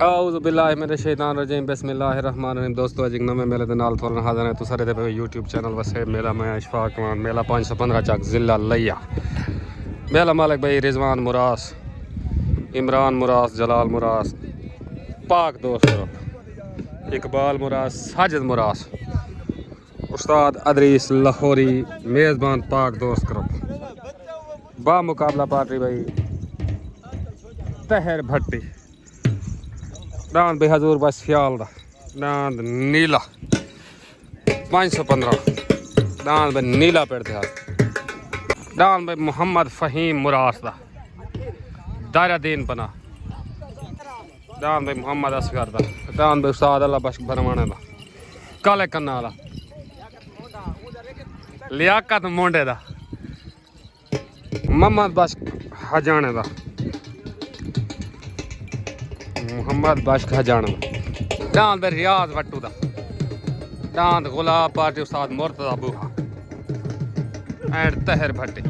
आऊज़ बिल्लाहि मिनश शैतानिर रजीम बिस्मिल्लाहिर रहमानिर रहीम। दोस्तों अज एक नवे मेले के नाल थोड़ा हाज़िर है। तुसां दे यूट्यूब चैनल वसे मेला मैं इशफाक मान मेला 515 चक ज़िला लिया। मेला मालिक भाई रिजवान मुरास, इमरान मुरास, जलाल मुरास, पाक दोस्त इकबाल मुरास, साजिद मुरास, उस्ताद अदरीस लाहौरी, मेज़बान पाक दोस्त ग्रुप। बा मुकाबला पार्टी भाई तहर भट्टी दांद भाई हजूर बस ख्याल दांद नीला 515 दांद भाई नीला पेड़ते हाथ दांद भाई मोहम्मद फ़हीम मुरास दा दायरा दीन पना दांद भाई मोहम्मद असगर दा दांद भाई उस्ताद अल्लाह बख्श भरवाने दा काले कन्ना वाला लियाकत मोंडे दा मोहम्मद बख्श हजाने दा मोहम्मद बख्श हजाना दांद भाई रियाज वट्टू दा दांद गुलाब party Ustad Murtaza Buha and तहर भट्टी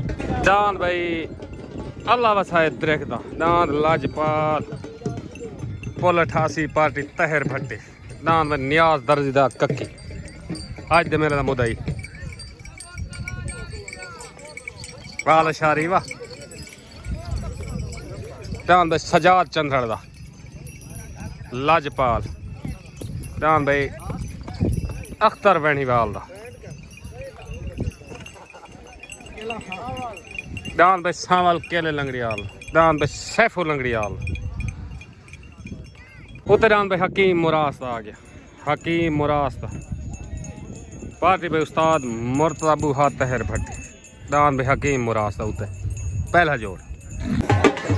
दांद भाई अल्लाह वसाए द्रेक दा दांद लाजपाल पुल 88 पार्टी तहर भट्टी दांद भाई नियाज दर्जी दा कक्की आज दे मेरे दा मुदई वाल शारी वाह दांद भाई सजाद चंद्रड़ दा लाजपाल दांद भाई अख्तर वेणीवाल दा दांद भाई सांवल केले लंगड़ियाल दांद भाई सैफू लंगड़ियाल उते दांद भाई हकीम मुरास दा आ गया हकीम मुरास दा पार्टी भाई उस्ताद मुर्तज़ा बूहा तहर भट्टी दांद भाई हकीम मुरास दा उते पहला जोड़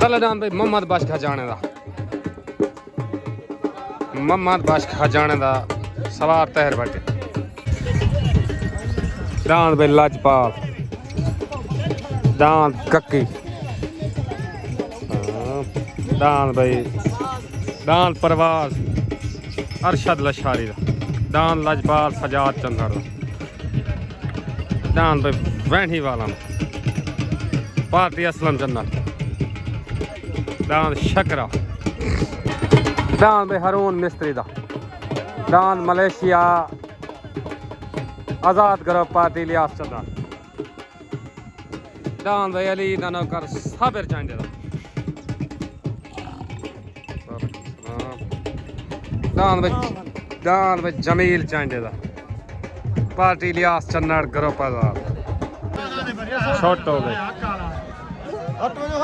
तले दांद भाई मोहम्मद बख्श खजाने दा मोहम्मद बख्श खजाने दा सवार तहर भट्टी दांद भाई लाजपाल दांद कक्की दांद भाई दांद परवाज अरशद लशारी दा दांद लाजपाल सजाद चंद्रड़ दा दांद भाई वैणी वाला पार्टी असलम जन्नत दांद शकरा दांद भाई हरून मिस्त्री दा दांद मलेशिया आजाद ग्रुप पार्टी लियास चंद्रड़ दांद भाई अली नौकर साबिर चांदे दा दांद भाई जमील चांदे दा पार्टी लियास चन्नड़ ग्रुप आजाद शॉर्ट हो गए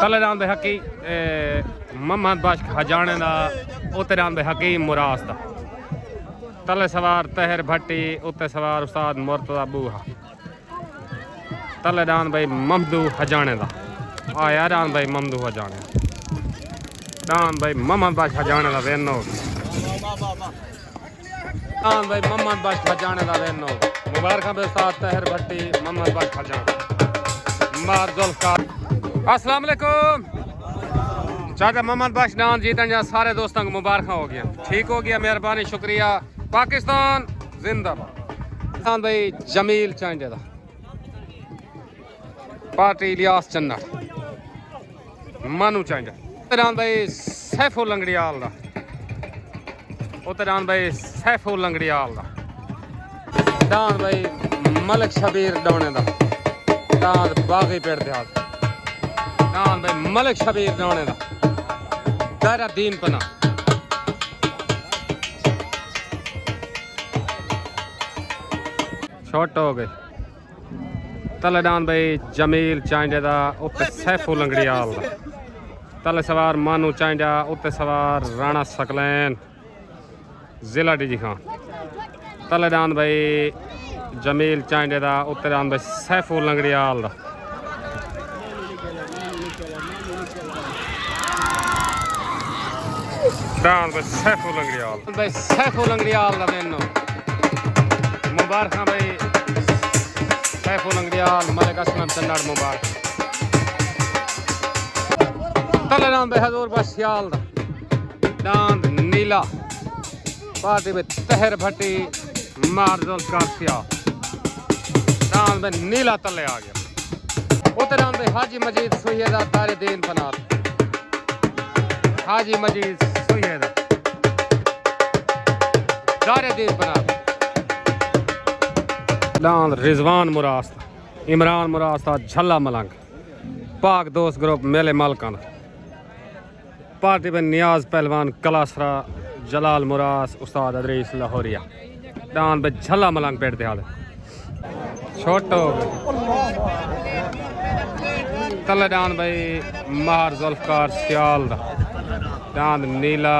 तले दांद भाई हकी मोहम्मद बख्श हजाने दा उते दांद भाई हकीम मुरास दा तले सवार तहर भट्टी उते सवार उस्ताद मुर्तज़ा बूहा तले दांद भाई ममदू हजाने दा आया दांद भाई ममदू हजाने दांद भाई मोहम्मद बख्श हजाने दा वेनो दांद भाई मोहम्मद बख्श हजाने दा वेनो मुबारक बे उस्ताद तहर भट्टी मोहम्मद बख्श हजाने मार जुल्फकार अस्सलाम वालेकुम चाचा मोहम्मद बख्श दांद जीतन जा सारे दोस्तों को मुबारक हो गया ठीक हो गया मेहरबानी शुक्रिया पाकिस्तान जिंदाबाद दांद भाई जमील चांदे दा पार्टी इलियास चन्नड़ मानू चांदे दांद भाई सैफू लंगड़ियाल दा उते दांद भाई सैफू लंगड़ियाल दा दांद भाई मलिक शबीर डोने दा दांद बागी पेड़ देहात दांद भाई मलिक शबीर डोने दा दायरा दीन पना शॉर्ट हो गए तले दांद भाई जमील चांदे दा उते सैफू लंगड़ियाल दा तले सवार मानू चांदा उते सवार राणा सकलैन जिला डी खान तले दांद भाई जमील चांदे दा उते दांद भाई सैफू लंगड़ियाल दा दांद भाई सैफू लंगड़ियाल भाई सैफू लंगड़ियाल दा वेनो मुबारक भाई सैफू लंगड़ियाल मलिक असलम चन्नड़ मुबारक तले दांद भाई हजूर बस ख्याल दा दांद नीला पार्टी में तहर भट्टी मारजुल कासिया दांद में नीला तले आ गया उते दांद भाई हाजी मजीद सुहेदा तारे दीन बनात हाजी मजीद सुहेदा सारे दिन बना दान रिजवान मुरास्त इमरान मुरास्त झल्ला मलंग पाक दोस्त ग्रुप मेले मालकान पार्टी में नियाज पहलवान कलासरा जलाल मुरास उस्ताद अदरीस लाहौरिया दान पे झल्ला मलंग पेट दे छोटो तले दान भाई मार जुल्फकार सियाल दा दान नीला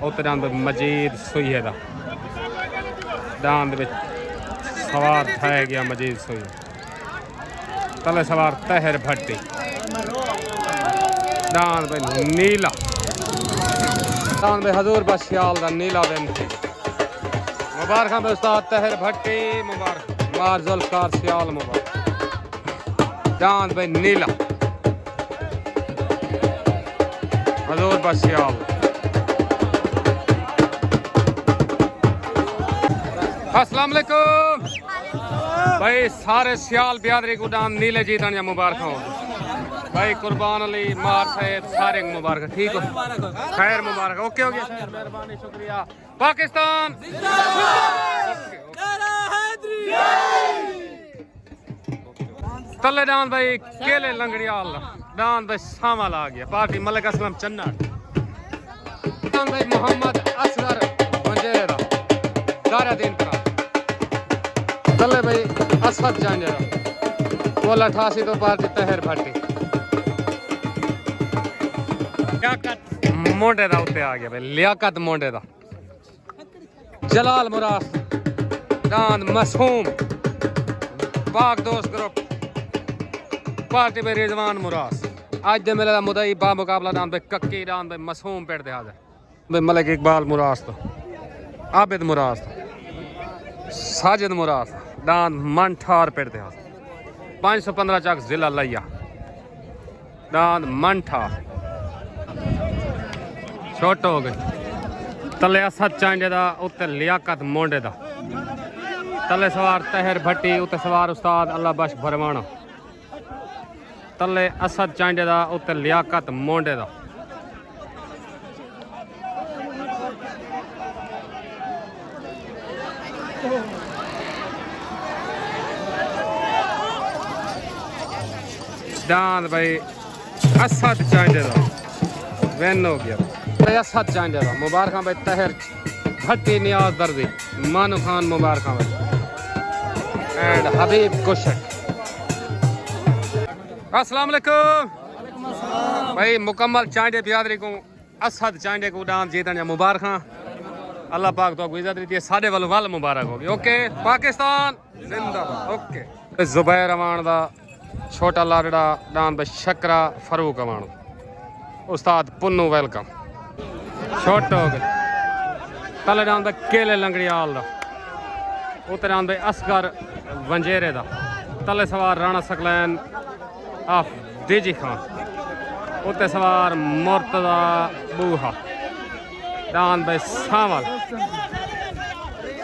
उत्ते दान भाई मजीद सुइये दा दान दे सवार थे गया मजीद सुई तले सवार तहर भट्टी दान भाई नीला दान भाई हजूर बस सियाल दा नीला दिन मुबारक भाई उस्ताद तहर भट्टी मुबारक मार जुल्फकार सियाल मुबारक दान भाई नीला हजूर बस सियाल अस्सलाम वालेकुम भाई सारे सियाल बियादरी को दान नीले जीतन या मुबारक हो भाई कुर्बान अली मार साहेब सारे मुबारक ठीक हो खैर मुबारक ओके हो गया मेहरबानी शुक्रिया पाकिस्तान तले दान भाई केले लंगड़ियाल दान भाई सामाल आ गया पार्टी मलिक असलम चन्ना दान भाई मोहम्मद असगर मंजेरा सारा दिन पर तले भाई असद जाने बोला 88 तो पार्टी तहर भट्टी लियाकत मोंडे दा उत्ते आ गया भाई लियाकत मोंडे दा जलाल मुरास दान मासूम पाक दोस्त ग्रुप पार्टी में रिजवान मुरास आज दे मेरे मुदई बा मुकाबला दान भाई कक्की दान भाई मासूम पेड़ दे हाजिर भाई मलिक इकबाल मुरास तो आबिद मुरास साजिद मुरास दान मन ठार पेड़ दे हाजिर 515 चक जिला लिया दान मन ठार छोटो हो गए तले असद चांडे दा उत्ते लियाकत मोंडे दा तले सवार तहर भट्टी उत्ते सवार उस्ताद अल्लाह बख्श भरवाना तले असद चांडे दा उत्ते लियाकत मोंडे दा दान भाई असद चांडे दा वैन हो गया असद चांडे दा मुबारक भाई तहर भट्टी नियाज दर्दी मानू खान मुबारक भाई एंड हबीब कुशक अस्सलाम वालेकुम भाई मुकम्मल चांडे बियादरी को असद चांडे को दान जीतन या मुबारक अल्लाह पाक तो इज्जत दी है साडे वालों वाल मुबारक होगी ओके पाकिस्तान जिंदाबाद ओके जुबैर अमान दा छोटा लाडड़ा दान भाई शकरा फरूक अमान उस्ताद पुन्नू वेलकम छोटो हो गए तले दान भाई केले लंगड़ियाल दा उत्ते दान भाई असगर वंजेरे दा तले सवार राणा सकलैन आफ देजी खान उत्ते सवार मुर्तदा बूहा दान भाई सावल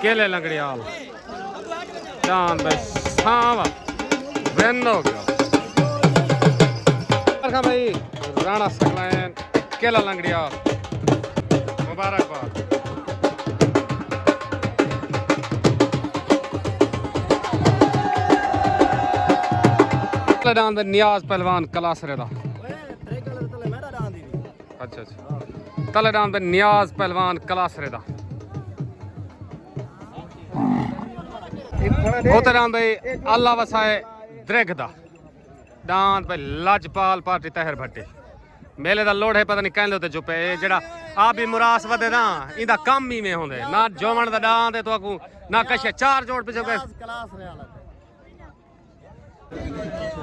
केले लंगड़ियाल दान भाई सावल वैन हो गया भाई राणा सकलैन केला लंगड़ियाल मुबारकबाद दान नियाज पहलवान कलासरे दा अच्छा अच्छा तले दान नियाज पहलवान कलासरे दा उते दान भाई अल्लाह वसाए द्रेग दा दान भाई लाजपाल पार्टी तहर भट्टी मेले दा लोड़ है पता नहीं कहंदे ते चुप है जेड़ा आ भी मुरास वदे ना इंदा काम ही में होंदे ना जोवन दा दान ते तो ना कशे चार जोड़ पिछे गए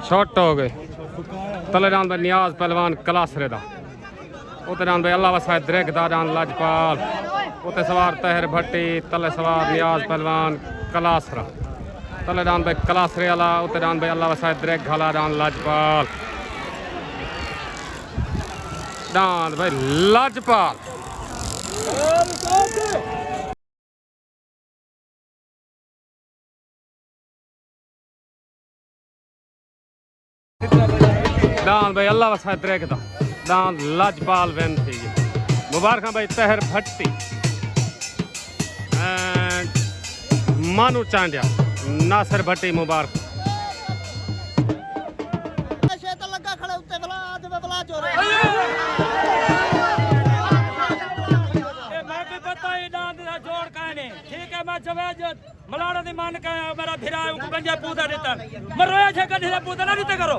छोटो हो गए तले दान भाई नियाज पहलवान कलासरे दा उते दान भाई अल्लाह वसाए द्रेग दा दान लाजपाल उते सवार तहर भट्टी तले सवार नियाज पहलवान कलासरा तले दान भाई कलासरे वाला उते दान भाई अल्लाह वसाए द्रेग घाला दान लाजपाल दान भाई लाजपाल दान भाई अल्लाह वसाए द्रेग दा दान लाजपाल वैन थी मुबारक भाई तहर भट्टी मानू चांडिया नासिर भट्टी मुबारक ठीक है मैं जवेद मलाड़ा दी मान का मेरा फिरा गंजा पूता देता मैं रोया छे कदी पूता ना देते करो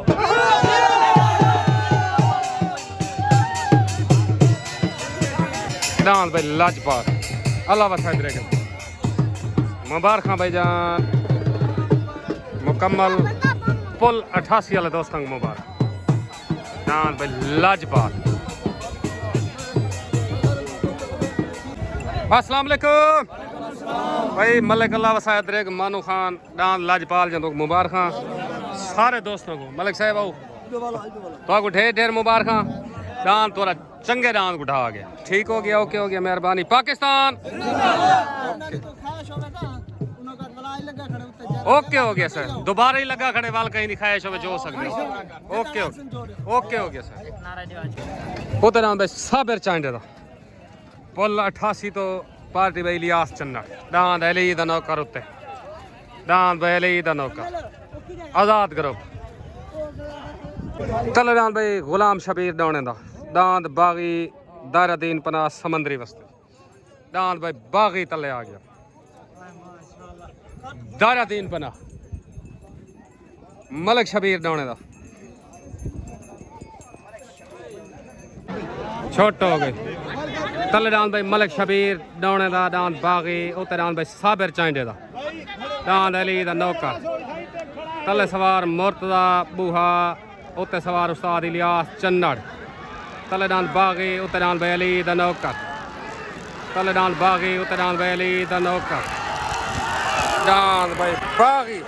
डांस भाई लाजपात अल्लाह वसाइद रहे मुबारक भाईजान मुकम्मल पुल 88 वाले दोस्तों को मुबारक डांस भाई लाजपात अस्सलाम वालेकुम भाई मलिक अल्लाह वसायत रेग मानू खान डांस लाजपाल जंदो मुबारक सारे दोस्तों को मलिक साहब आओ तो ढेर ढेर मुबारक डांस तोरा चंगे डांस उठा गया ठीक हो गया ओके हो गया मेहरबानी पाकिस्तान ओके हो गया सर दोबारा ही लगा खड़े वाल कहीं नहीं खाया शो जो सकते ओके ओके हो गया सर उधर डांस भाई साबिर चांडे दा पुल 88 तो पार्टी भाई इलियास चन्ना डांद अली दा नौकर उत्ते डांद भाई अली दा नौकर आजाद ग्रुप चल डांद भाई गुलाम शबीर डौने दा डांद बागी दारुद्दीन पना समंदरी वस्ती डांद भाई बागी तले आ गया दारुद्दीन पना मलिक शबीर डौने दा छोटो हो गए तले डांद भाई मलिक शबीर डौने दा डांद बागी उते डांद भाई साबिर चांडे दा डांद अली दा नौकर तले सवार मुर्तदा बूहा उते सवार उस्ताद इलियास चन्नड़ तले डांद बागी उते डांद भाई अली दा नौकर तले डांद बागी उते डांद भाई अली दा नौकर डांद भाई बागी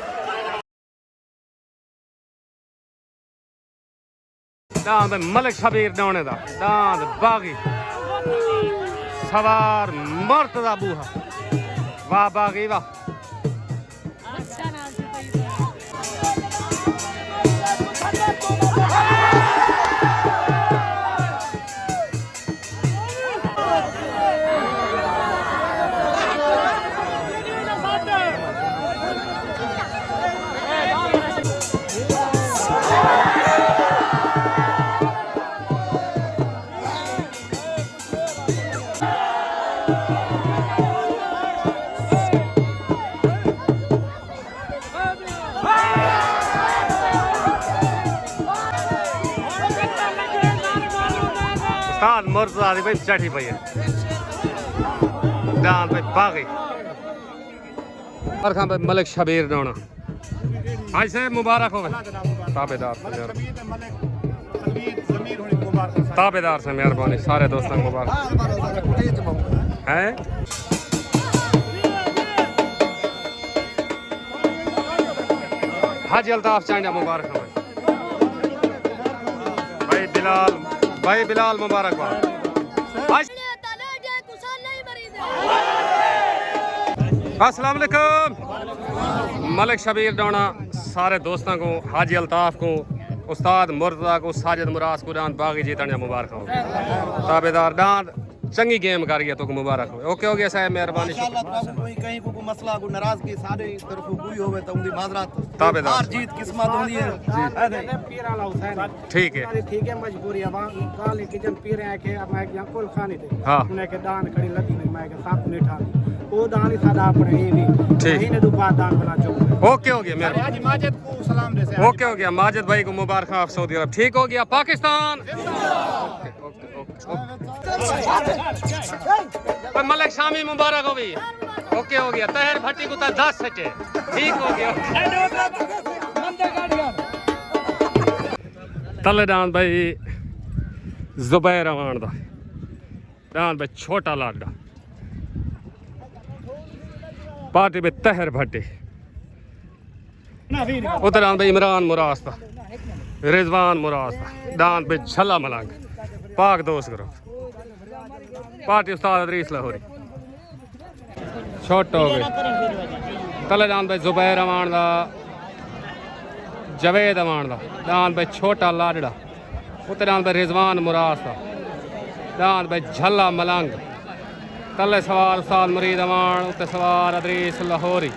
डांद भाई मलिक शबीर डौने दा डांद बागी सवार मुर्तदा बूहा वाह बागी वाह मुर्तदा दी भाई चढ़ी पई है डांस भाई बागी और खान भाई मलिक शबीर डौना आज से मुबारक हो ताबेदार से मेहरबानी सारे दोस्तों को मुबारक है हाजी अल्ताफ चांडिया मुबारक हो भाई बिलाल मुबारकबाद अस्सलाम वालेकुम मलिक शबीर डौना सारे दोस्तों को हाजी अल्ताफ को उस्ताद मुर्तदा को साजिद मुराद को डांद बागी जीतने मुबारक हो ताबेदार डांद चंगी गेम कर गया तो मुबारक हो ओके हो गया साहब मेहरबानी कहीं को मसला को नाराजगी सारे तरफ कोई होवे तो उनकी माजरत ताबेदार हार जीत किस्मत होती है ठीक है मजबूरी है काल किचन पीर है के मैं कुल खानी थे हां उन्हें के दान खड़ी लगी नहीं मैं के साथ नहीं ठा वो दान ही सादा अपने ही नहीं ठीक महीने दो बाद दान बना चुका ओके हो गया मेहरबानी माजिद को सलाम दे ओके हो गया माजिद भाई को मुबारक आप सऊदी अरब ठीक हो गया पाकिस्तान मलिक शामी मुबारक हो गई ओके हो गया तहर भट्टी को 10 सटे ठीक हो गया तले डांद भाई जुबैर अवान दा डांद भाई छोटा लाडा पार्टी में तहर भट्टी उधर डांद भाई इमरान मुरास्ता रिजवान मुरास्ता डांद भाई छला मलंग पाक दोस्त करो पार्टी उस्ताद अदरीस लाहौरी छोट हो गए तले डांद भाई जुबैर अवान दा जवेद अवान दा डांद भाई छोटा लाडड़ा उते डांद भाई रिजवान मुराद दा डांद भाई झल्ला मलंग तले सवार उस्ताद मुरीद अवान उते सवार अदरीस लाहौरी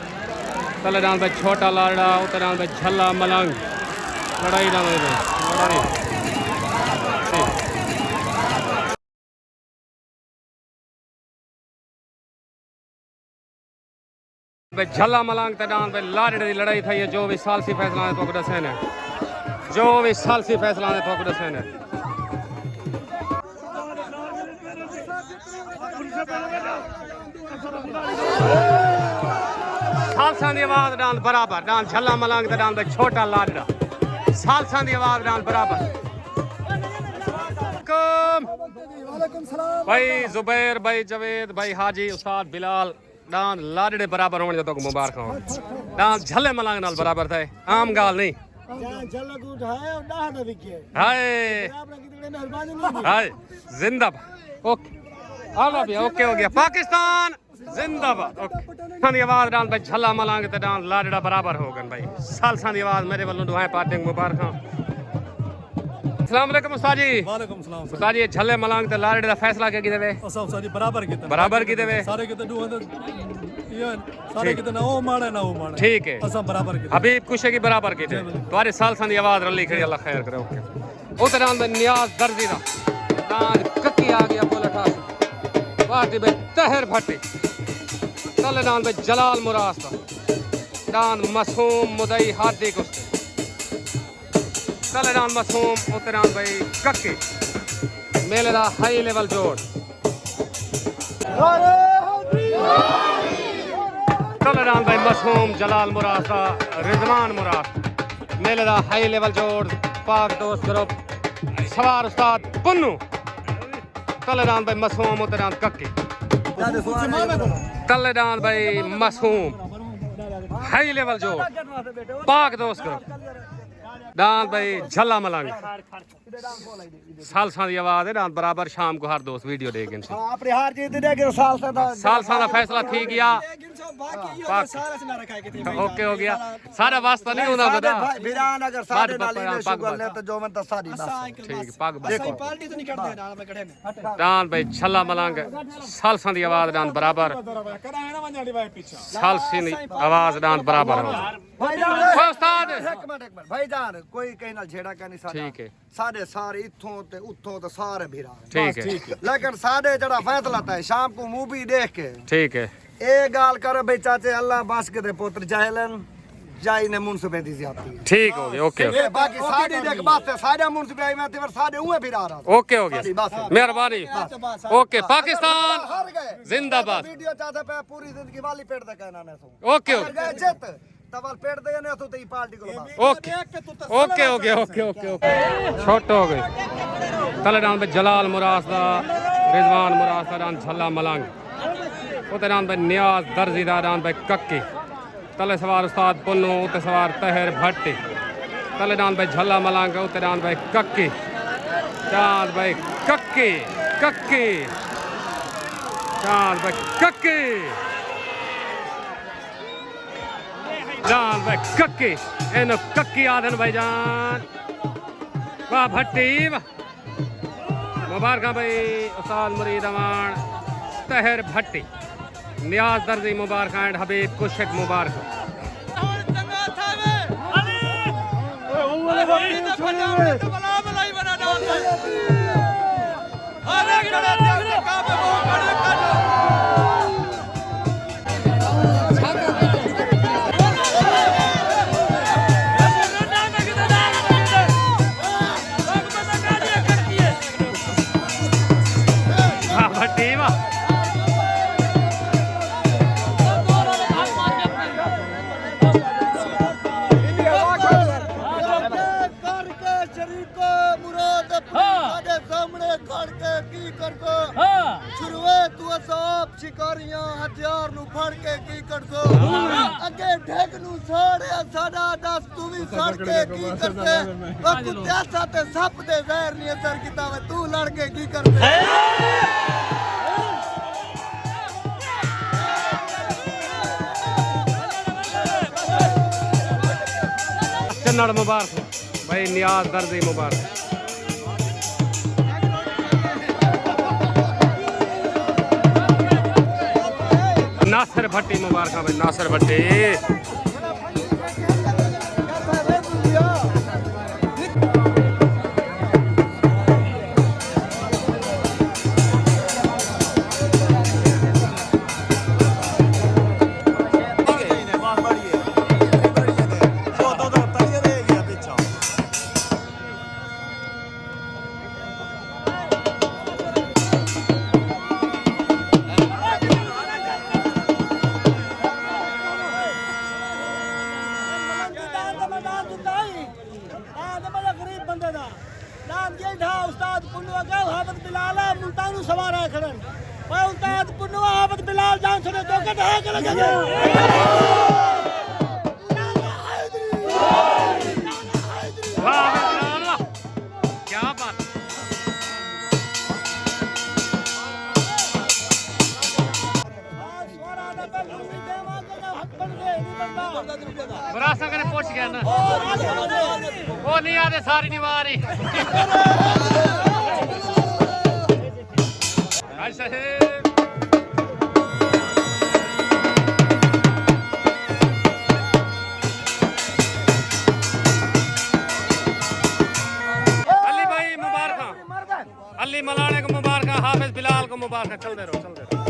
तले डांस भाई छोटा लाड़ा उतर डांस भाई झल्ला मलंग लड़ाई डांस भाई लड़ाई भाई झल्ला मलंग ते डांस भाई लाड़े दी लड़ाई थी जो भी सालसी फैसला ने तो दसे ने जो भी सालसी फैसला ने तो दसे ने सालसा दी आवाज डांस बराबर डांस झल्ला मलंग ते डांस भाई छोटा लाड़ा सालसा दी आवाज डांस बराबर भाई जुबैर भाई जवेद भाई हाजी उस्ताद बिलाल डांस लाड़े बराबर होने तो मुबारक हो डांस झल्ले मलंग नाल बराबर थे आम गाल नहीं हाय हाय जिंदाबाद ओके आला भी ओके हो गया पाकिस्तान जिंदाबाद ओके दी आवाज डांस भाई झल्ला मलंग ते डांस लाड़ा बराबर हो गए भाई सालसा दी आवाज मेरे वालों दुआएं पार्टी मुबारक अस्सलाम वालेकुम उस्ताद जी वालेकुम सलाम उस्ताद जी झल्ले मलंग ते लाड़े दा फैसला क्या की देवे असा उस्ताद जी बराबर की देवे सारे किते दो ये सारे किते ना ओ माने ना ओ माने ठीक है असा बराबर की हबीब कुशे की बराबर की दे तुम्हारे सालसा दी आवाज रली खड़ी अल्लाह खैर करे ओके ओ तरह में नियाज दर्जी दा डांस कक्की आ गया बोलठा पार्टी में तहर भट्टी तले डांस में जलाल मुराद दा डांस मासूम मुदई हादी कुश्ती तले डांस मासूम उते डांस भाई कक्की मेले दा हाई लेवल जोड़ तले डांस भाई मासूम जलाल मुराद दा रिजवान मुराद मेले दा हाई लेवल जोड़ पाक दोस्त ग्रुप सवार उस्ताद पुन्नू तले डांस भाई मासूम उते डांस कक्की तले डांस भाई मासूम हाई लेवल जोड़ पाक दोस्त ग्रुप डांस भाई झल्ला मलंग सालसा दी आवाज है डांस बराबर शाम को हर दोस्त वीडियो देख इनसे अपने हार जीत दे के सालसा दा फैसला थी गया ओके हो गया सारा वास्ता नहीं होना बता बिरान अगर सारे नाली में शुगर ले तो जो मन तो सारी बस ठीक पग देखो पार्टी तो नहीं करते डाल में खड़े में डांस भाई झल्ला मलंग सालसा दी आवाज डांस बराबर सालसी दी आवाज डांस बराबर हो उस्ताद एक मिनट भाईजान कोई कहीं ना छेड़ा का नहीं सारा ठीक है सारे इथों ते उथों ते सारे बिरा ठीक है लेकिन साडे जड़ा फैसला था शाम को मूवी देख के ठीक है ए गाल कर भाई चाचे अल्लाह बस के दे पुत्र जाहलन जाई ने मुंसबे दी जाती है ठीक हो गया ओके ये बाकी साडी देख बस साडे मुंसबे में ते साडे उए बिरा रहा ओके हो गया मेहरबानी ओके पाकिस्तान हार गए जिंदाबाद वीडियो चाहते पे पूरी जिंदगी वाली पेट दे कहना ने सो ओके गए जित तबल पेट दे ने तो ते पार्टी को बस ओके ओके हो गया ओके ओके ओके छोट हो गए तले डांस पे जलाल मुराद दा रिजवान मुराद दा डांस झल्ला मलंग उते डांस पे नियाज दर्जी दा डांस पे कक्की तले सवार उस्ताद पुन्नू उते सवार तहर भट्टी तले डांस पे झल्ला मलंग उते डांस पे कक्की डांस पे कक्की कक्की डांस पे कक्की डांस भाई कक्की एनो कक्की आदन भाईजान वाह भट्टी मुबारक भाई उस्ताद मुरीद अमान तहर भट्टी नियाज दर्जी मुबारक एंड हबीब कुशक मुबारक भट्टी वाह शिकारियां हथियार नु फड़ के की करसो अगे ढेक नु साड़े साडा दस तू भी सड़ के की करसे ओ कुत्ते साथे सप दे जहर नहीं असर कीता वे तू लड़ के की करसे चन्नड़ मुबारक भाई नियाज दर्जी मुबारक नासिर भट्टी मुबारक भाई नासिर भट्टी पुन्नु आबद बिलाल जान सुने तो के ढाक लगे वाह क्या बात बरासा कने पहुंच गया ना वो नहीं आते सारी निवारी अच्छा है अली भाई मुबारक अली मलाने को मुबारक हाफिज बिलाल को मुबारक चलते रहो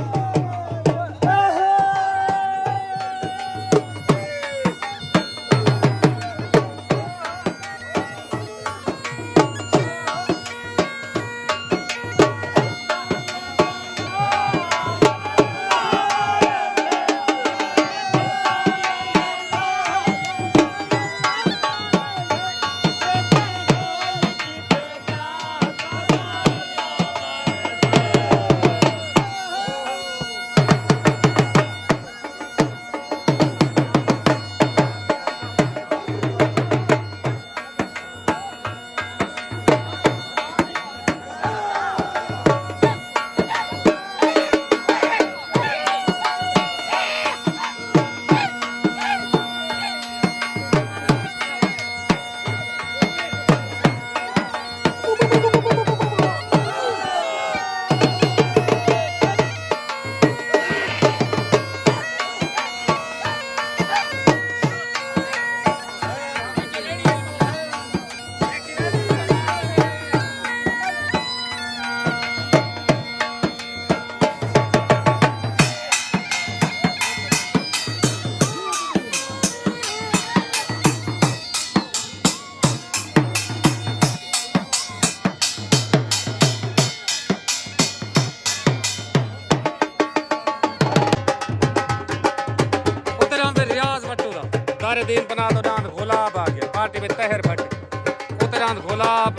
सारे दिन बना दो डांद गुलाब आ गया पार्टी में तहर भट्ट उतरांद गुलाब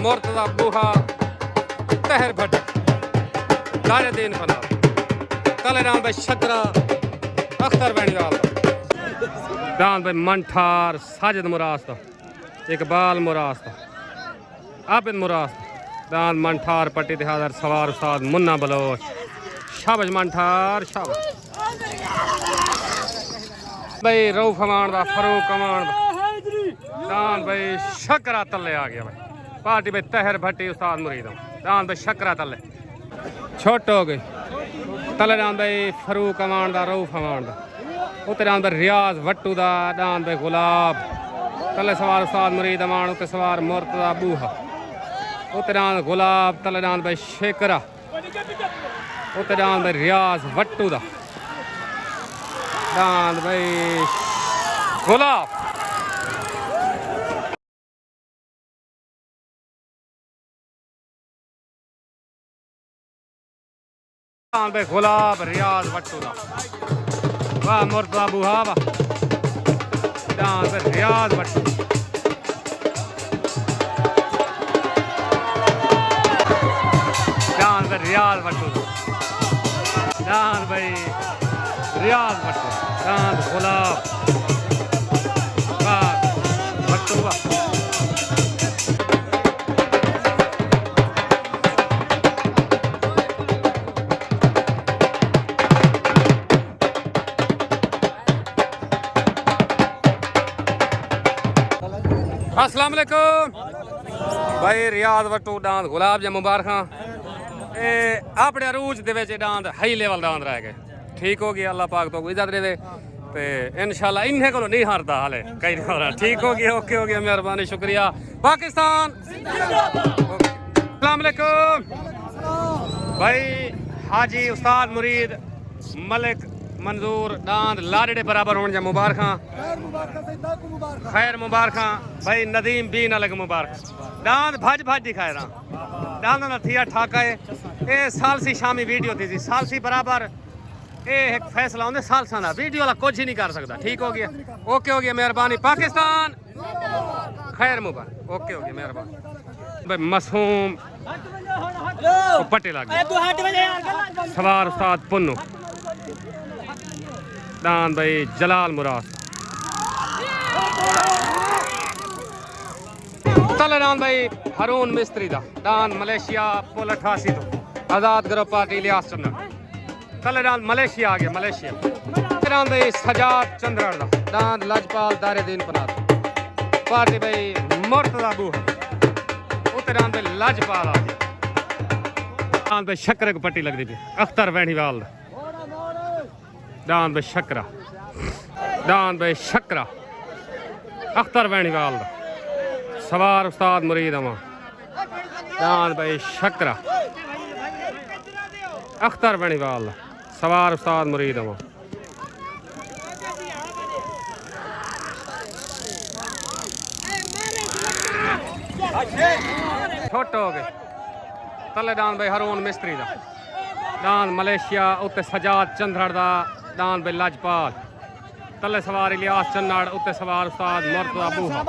मुर्तजा बूहा तहर भट्ट सारे दिन बना तले राम भाई छतरा अख्तर बेणीवाल दान भाई मंठार साजिद मुरास्ता इकबाल मुरास्ता आबिद मुरास्ता दान मंठार पट्टी तिहादर सवार उस्ताद मुन्ना बलोच शाबाश मंठार शाबाश भाई रऊफ अमान दा फरूक अमान दान भाई शकरा तले आ गया भाई पार्टी भाई तहर भट्टी उस्ताद मुरीद दान भाई शकरा तले छोट हो गई तले दान भाई फरूक अमान दा रऊफ अमान दा उते दान भाई रियाज वट्टू दा दान भाई गुलाब तले सवार उस्ताद मुरीद अमान उते सवार मुर्तजा बूहा उते दान गुलाब तले दान भाई शेकरा उते दान भाई रियाज वट्टू दा दान भाई गुलाब दान भाई गुलाब रियाज वट्टू दा वाह मुर्तजा बूहा वाह दान भाई रियाज वट्टू दान भाई रियाज वट्टू दान भाई रियाज वट्टू दान गुलाब वाह वट्टू वाह अस्सलाम वालेकुम भाई रियाज वट्टू दांद गुलाब जा मुबारक अपने अरूज दे विच दांद हाई लेवल दांद रह गए ठीक हो गया अल्लाह पाक तो इज्जत दे ते इंशाल्लाह इन्हें को नहीं हारता हाले कहीं नहीं हो रहा ठीक हो गया ओके हो गया मेहरबानी शुक्रिया पाकिस्तान अस्सलाम वालेकुम भाई हाजी उस्ताद मुरीद मलिक मंजूर दांद लाड़े बराबर होने जा मुबारक खैर मुबारक भाई नदीम बीन अलग मुबारक दांद भज भज दिखाए रहा दांद ना थिया ठाका है ए सालसी शामी वीडियो थी सालसी बराबर ए एक फैसला होने सालसा ना वीडियो वाला कुछ ही नहीं कर सकता ठीक हो गया ओके हो गया मेहरबानी पाकिस्तान खैर मुबारक ओके हो गया मेहरबानी भाई मासूम ਉਹ ਪੱਟੇ ਲੱਗ ਗਏ ਸਵਾਰ ਉਸਤਾਦ ਪੁੰਨੂ दान भाई जलाल मुराद तलेदान भाई हरून मिस्त्री दा दान मलेशिया पुल 88 तो आजाद ग्रुप पार्टी इलियास चंद्र तलेदान मलेशिया आ गया मलेशिया दान भाई सजाद चंद्र दा दान लजपाल दारेदीन पनात पार्टी भाई मुर्तजा बूहा उतरान भाई लजपाल आ गया दान भाई शक्कर को पट्टी लग रही थी अख्तर वैणीवाल दान भाई शकरा अख्तर वैणीवाल सवार उस्ताद मुरीद अमा दान भाई शकरा अख्तर वैणीवाल सवार उस्ताद मुरीद अमा छोट हो गए तले दान भाई हरून मिस्त्री दा दान मलेशिया उत्ते सजाद चंद्रड़ दा दान भाई लजपाल तले सवार इलियास चन्नड़ उत्ते सवार उस्ताद मुर्तजा बूहा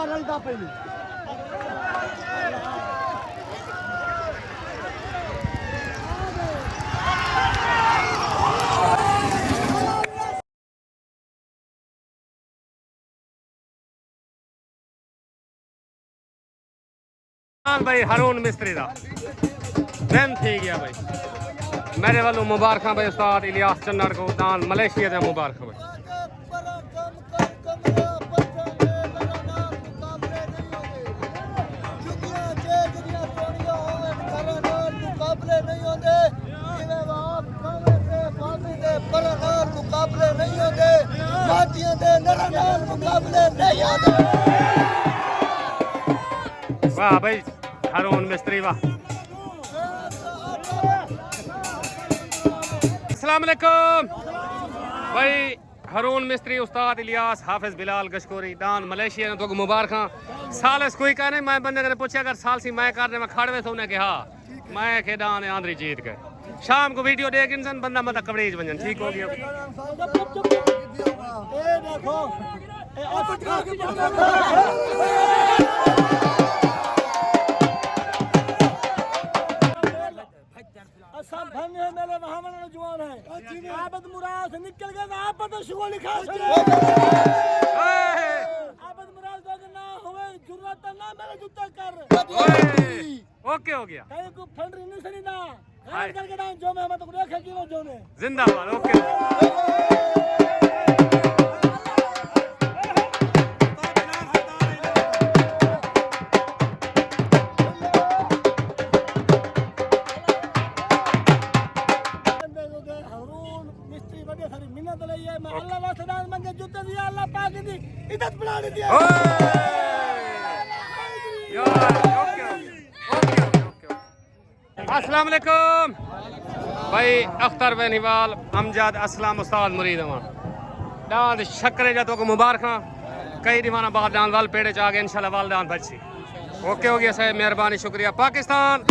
दान भाई हरून मिस्त्री दा दिन थी गया भाई मेरे वालों मुबारक भाई उस्ताद इलियास चन्नड़ को दान मलेशिया दे मुबारक भाई वाह भाई हरून मिस्त्री वाह अस्सलाम वालेकुम भाई हरून मिस्त्री उस्ताद इलियास हाफिज बिलाल गशकोरी दान मलेशिया ने तो मुबारक सालस कोई कह नहीं मैं बंदे ने पूछा अगर साल सी मैं करने में खड़वे तो उन्हें कहा मैं के दान आंध्री जीत गए शाम को वीडियो देख इंसान बंदा मत कवरेज बन ठीक हो गया मेरे महामन जवान है आबद मुराद से निकल गया आप तो शुरू लिखा आबद मुराद का ना होवे जरूरत ना मेरा जूता कर ओके हो गया कहीं को फंड नहीं सनी ना हां करके डाउन जो मैं तो देखे कि वो जो ने जिंदाबाद ओके इज्जत बना दी अस्सलाम वालेकुम भाई अख्तर वैणीवाल अमजद असलम उस्ताद मुरीद अमान दांद शक्करे जा तो को मुबारक कई दीवाना बाद दांद वाल पेड़े च आ गए इंशाल्लाह वाल दांद बच्ची ओके हो गया साहब मेहरबानी शुक्रिया पाकिस्तान